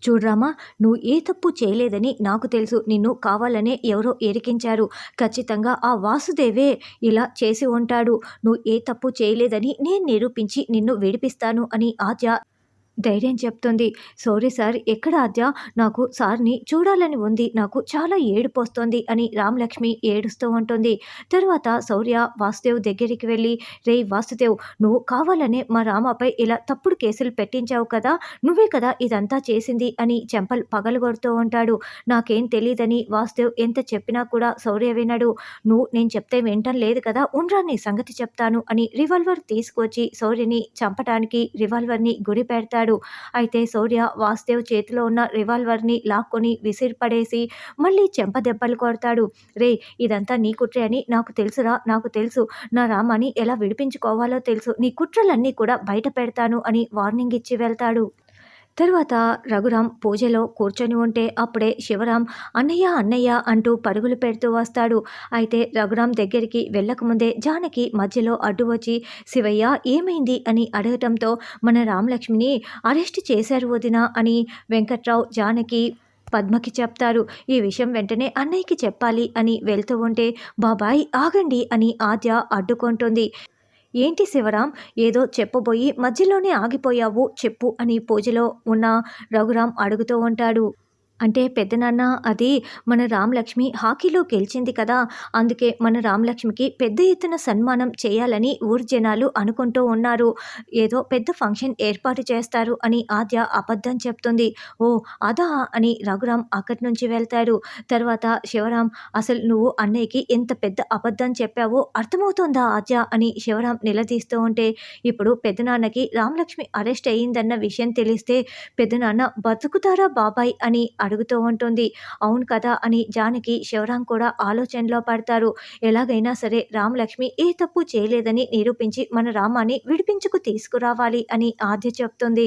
చూడు రామా, నువ్వు ఏ తప్పు చేయలేదని నాకు తెలుసు. నిన్ను కావాలనే ఎవరో ఇరికించారు. ఖచ్చితంగా ఆ వాసుదేవే ఇలా చేసి ఉంటాడు. నువ్వు ఏ తప్పు చేయలేదని నేను నిరూపించి నిన్ను విడిపిస్తాను అని ఆద్య ధైర్యం చెప్తుంది. సారీ సార్, ఎక్కడ ఆద్య, నాకు సార్‌ని చూడాలని ఉంది. నాకు చాలా ఏడుపొస్తోంది అని రామలక్ష్మి ఏడుస్తూ ఉంటుంది. తరువాత శౌర్య వాసుదేవ్ దగ్గరికి వెళ్ళి, రేయ్ వాసుదేవ్, నువ్వు కావాలనే మా రామపై ఇలా తప్పుడు కేసులు పెట్టించావు కదా! నువ్వే కదా ఇదంతా చేసింది అని చెంపలు పగలగొడుతూ ఉంటాడు. నాకేం తెలీదని వాసుదేవ్ ఎంత చెప్పినా కూడా శౌర్య వినడు. నేను చెప్తే వినటం లేదు కదా! ఉండ్రా నీ సంగతి చెప్తాను అని రివాల్వర్ తీసుకొచ్చి శౌర్యని చంపటానికి రివాల్వర్‌ని గురి పెడతాడు. అయితే శౌర్య వాసుదేవ్ చేతిలో ఉన్న రివాల్వర్‌ని లాక్కొని విసిరిపడేసి మళ్ళీ చెంపదెబ్బలు కొడతాడు. రేయ్, ఇదంతా నీ కుట్రే అని నాకు తెలుసురా, నాకు తెలుసు. నా రామాని ఎలా విడిపించుకోవాలో తెలుసు. నీ కుట్రలన్నీ కూడా బయట పెడతాను అని వార్నింగ్ ఇచ్చి వెళ్తాడు. తరువాత రఘురాం పూజలో కూర్చొని ఉంటే అప్పుడే శివరాం అన్నయ్య అన్నయ్య అంటూ పరుగులు పెడుతూ వస్తాడు. అయితే రఘురాం దగ్గరికి వెళ్ళకముందే జానకి మధ్యలో అడ్డు వచ్చి, శివయ్య ఏమైంది అని అడగటంతో, మన రామలక్ష్మిని అరెస్ట్ చేశారు వదినా అని వెంకట్రావు జానకి పద్మకి చెప్తారు. ఈ విషయం వెంటనే అన్నయ్యకి చెప్పాలి అని వెళ్తూ ఉంటే, బాబాయ్ ఆగండి అని ఆద్య అడ్డుకుంటుంది. ఏంటి శివరాం, ఏదో చెప్పబోయి మధ్యలోనే ఆగిపోయావు, చెప్పు అని పూజలో ఉన్న రఘురాం అడుగుతూ ఉంటాడు. అంటే పెద్దనాన్న, అది మన రామలక్ష్మి హాకీలో గెలిచింది కదా! అందుకే మన రామలక్ష్మికి పెద్ద ఎత్తున సన్మానం చేయాలని ఊరి జనాలు అనుకుంటూ ఉన్నారు. ఏదో పెద్ద ఫంక్షన్ ఏర్పాటు చేస్తారు అని ఆద్య అబద్ధం చెప్తుంది. ఓ అదా అని రఘురాం అక్కడి నుంచి వెళ్తాడు. తర్వాత శివరాం, అసలు నువ్వు అన్నయ్యకి ఎంత పెద్ద అబద్ధం చెప్పావో అర్థమవుతోందా ఆద్య అని శివరాం నిలదీస్తూ ఉంటే, ఇప్పుడు పెద్దనాన్నకి రామలక్ష్మి అరెస్ట్ అయ్యిందన్న విషయం తెలిస్తే పెద్దనాన్న బతుకుతారా బాబాయ్ అని అడుగుతూ ఉంటుంది. అవును కదా అని జానకి శివరాం కూడా ఆలోచనలో పడతారు. ఎలాగైనా సరే రామలక్ష్మి ఏ తప్పు చేయలేదని నిరూపించి మన రామాని విడిపించుకు తీసుకురావాలి అని ఆద్య చెప్తుంది.